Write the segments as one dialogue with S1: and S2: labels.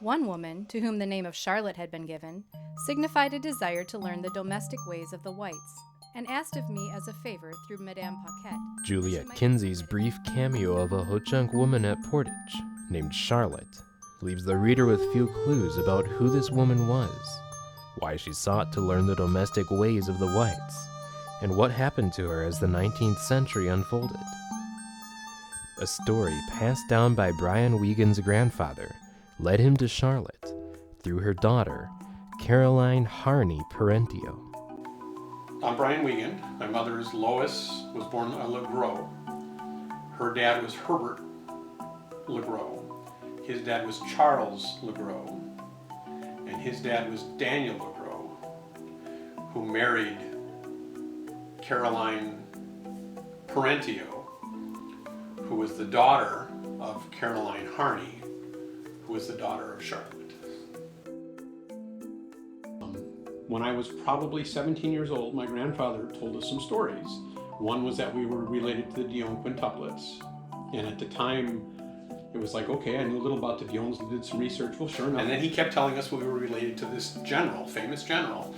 S1: One woman, to whom the name of Charlotte had been given, signified a desire to learn the domestic ways of the whites, and asked of me as a favor through Madame Paquette.
S2: Juliette Kinsie's brief cameo of a Ho-Chunk woman at Portage, named Charlotte, leaves the reader with few clues about who this woman was, why she sought to learn the domestic ways of the whites, and what happened to her as the 19th century unfolded. A story passed down by Brian Wiegand's grandfather led him to Charlotte through her daughter, Caroline Harney Parenteau.
S3: I'm Brian Wiegand. My mother is Lois, was born a Legros. Her dad was Herbert Legros. His dad was Charles Legros. And his dad was Daniel Legros, who married Caroline Parenteau, who was the daughter of Caroline Harney, who was the daughter of Charlotte. When I was probably 17 years old, my grandfather told us some stories. One was that we were related to the Dion quintuplets. And at the time, it was like, okay, I knew a little about the Dion's, did some research, well, sure enough. And then he kept telling us we were related to this general, famous general.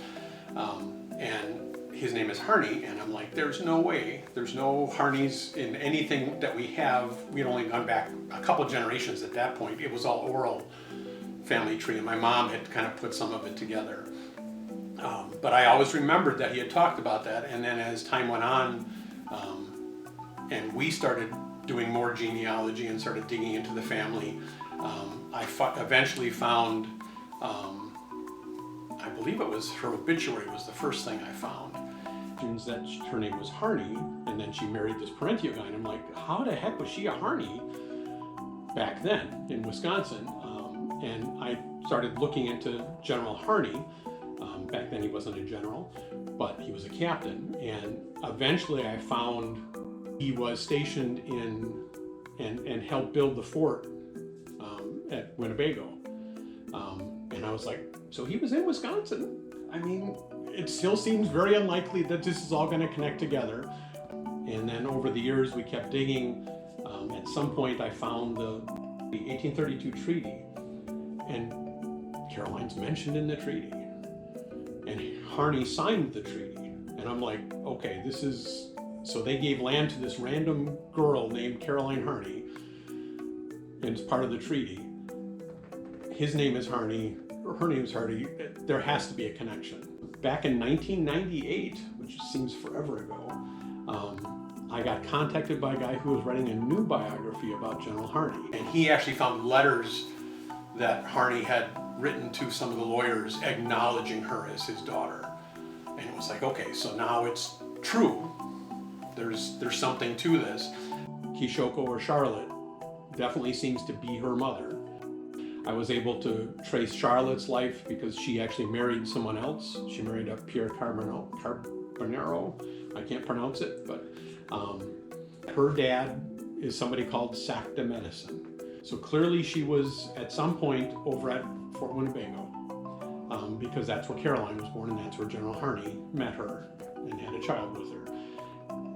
S3: And his name is Harney, and I'm like, there's no way. There's no Harneys in anything that we have. We'd only gone back a couple generations at that point. It was all oral family tree, and my mom had kind of put some of it together. But I always remembered that he had talked about that, and then as time went on, and we started doing more genealogy and started digging into the family, I eventually found, I believe it was her obituary was the first thing I found. That her name was Harney, and then she married this Parenteau guy, and I'm like, how the heck was she a Harney back then in Wisconsin? And I started looking into General Harney. Back then he wasn't a general, but he was a captain, and eventually I found he was stationed in and helped build the fort at Winnebago. And I was like, so he was in Wisconsin. I mean, it still seems very unlikely that this is all going to connect together. And then over the years we kept digging. At some point I found the 1832 treaty, and Caroline's mentioned in the treaty. And Harney signed the treaty. And I'm like, okay, this is... So they gave land to this random girl named Caroline Harney, and it's part of the treaty. His name is Harney, or her name is Harney. There has to be a connection. Back in 1998, which seems forever ago, I got contacted by a guy who was writing a new biography about General Harney. And he actually found letters that Harney had written to some of the lawyers acknowledging her as his daughter. And it was like, okay, so now it's true. There's something to this. Kishoko, or Charlotte, definitely seems to be her mother. I was able to trace Charlotte's life because she actually married someone else. She married a Pierre Carbonneau. I can't pronounce it, but her dad is somebody called Sac de Medicine. So clearly she was at some point over at Fort Winnebago, because that's where Caroline was born and that's where General Harney met her and had a child with her.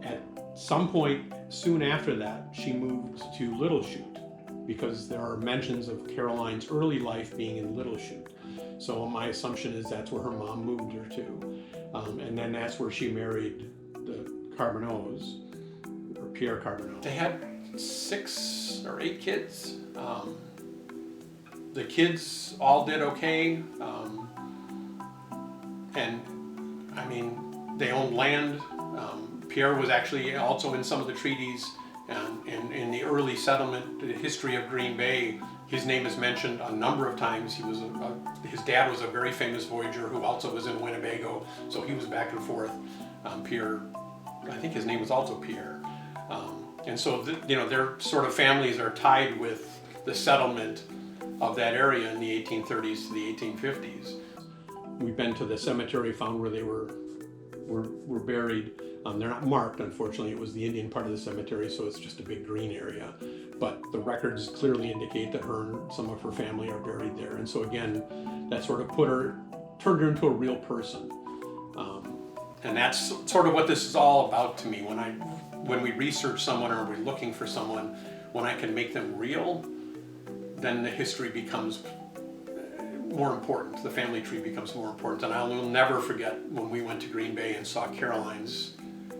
S3: At some point soon after that, she moved to Little Chute because there are mentions of Caroline's early life being in Little Chute. So my assumption is that's where her mom moved her to. And then that's where she married the Carbonneaus, or Pierre Carbonneau. They had 6 or 8 kids. The kids all did okay. And I mean, they owned land. Pierre was actually also in some of the treaties, and in the early settlement, the history of Green Bay, his name is mentioned a number of times. He was his dad was a very famous voyager who also was in Winnebago, so he was back and forth. Pierre, I think his name was also Pierre. And so, their sort of families are tied with the settlement of that area in the 1830s to the 1850s. We've been to the cemetery, found where they were buried. They're not marked, unfortunately. It was the Indian part of the cemetery, so it's just a big green area. But the records clearly indicate that her and some of her family are buried there. And so again, that sort of turned her into a real person. And that's sort of what this is all about to me. When we research someone or we're looking for someone, when I can make them real, then the history becomes more important. The family tree becomes more important. And I will never forget when we went to Green Bay and saw Caroline's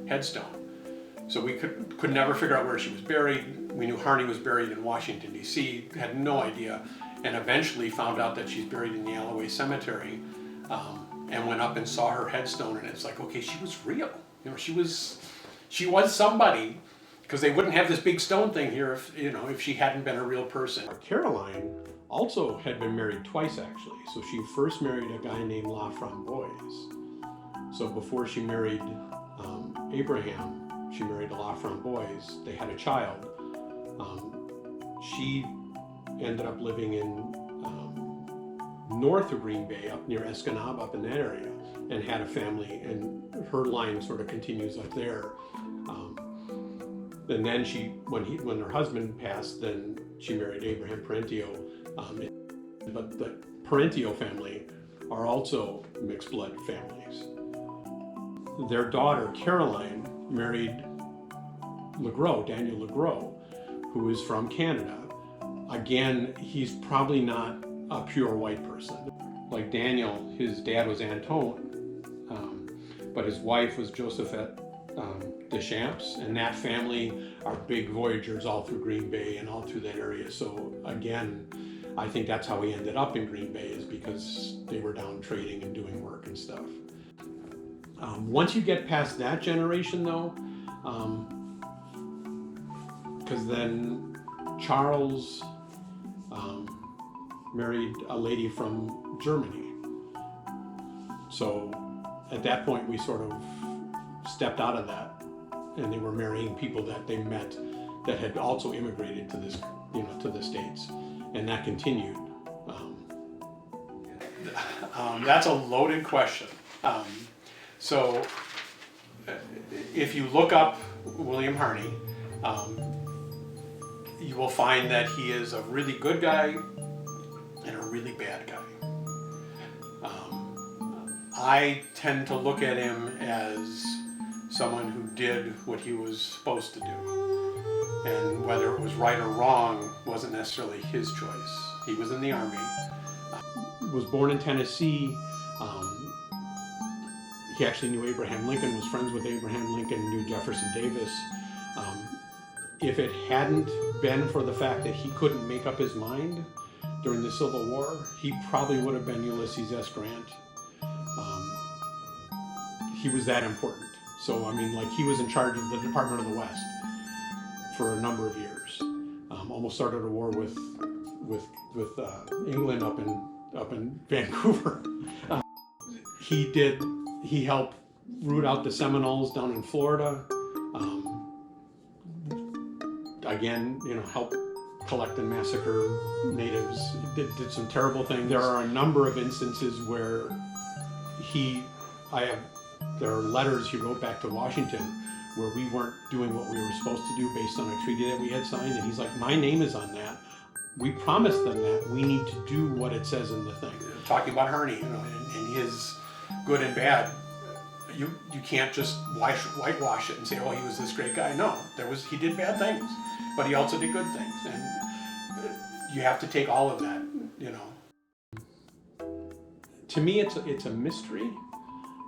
S3: headstone. So we could never figure out where she was buried. We knew Harney was buried in Washington, D.C., had no idea, and eventually found out that she's buried in the Alloway Cemetery, and went up and saw her headstone, and it's like, okay, she was real. You know, she was somebody, because they wouldn't have this big stone thing here if she hadn't been a real person. Caroline also had been married twice, actually. So she first married a guy named La Framboise. So before she married Abraham, she married La Framboise. They had a child. She ended up living in north of Green Bay, up near Escanaba, up in that area, and had a family, and her line sort of continues up there. And then when her husband passed, then she married Abraham Parenteau. But the Parenteau family are also mixed blood families. Their daughter, Caroline, married Daniel Legros, who is from Canada. Again, he's probably not a pure white person. Like Daniel, his dad was Antone, but his wife was Josephette Deschamps, and that family are big voyagers all through Green Bay and all through that area. So again, I think that's how he ended up in Green Bay, is because they were down trading and doing work and stuff. Once you get past that generation though, because then Charles married a lady from Germany. So at that point we sort of stepped out of that, and they were marrying people that they met that had also immigrated to to the States, and that continued. That's a loaded question. So if you look up William Harney, you will find that he is a really good guy and a really bad guy. I tend to look at him as someone who did what he was supposed to do. And whether it was right or wrong wasn't necessarily his choice. He was in the Army. Was born in Tennessee. He actually knew Abraham Lincoln, was friends with Abraham Lincoln, knew Jefferson Davis. If it hadn't been for the fact that he couldn't make up his mind during the Civil War, he probably would have been Ulysses S. Grant. He was that important. So, I mean, like, he was in charge of the Department of the West for a number of years. Almost started a war with England up in Vancouver. He helped root out the Seminoles down in Florida. Again, helped collect and massacre natives. Did some terrible things. There are a number of instances where there are letters he wrote back to Washington where we weren't doing what we were supposed to do based on a treaty that we had signed, and he's like, my name is on that. We promised them that. We need to do what it says in the thing. Talking about Harney, and his good and bad, you can't just whitewash it and say, oh, he was this great guy. No, he did bad things, but he also did good things, and you have to take all of that, To me, it's a mystery,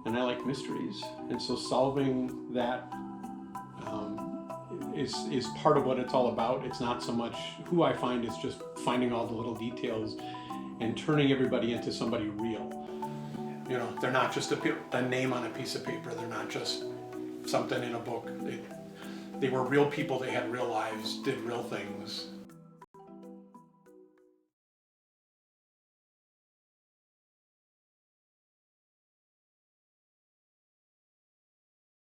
S3: and I like mysteries, and so solving that is part of what it's all about. It's not so much who I find, it's just finding all the little details and turning everybody into somebody real. They're not just a name on a piece of paper. They're not just something in a book. They were real people. They had real lives, did real things.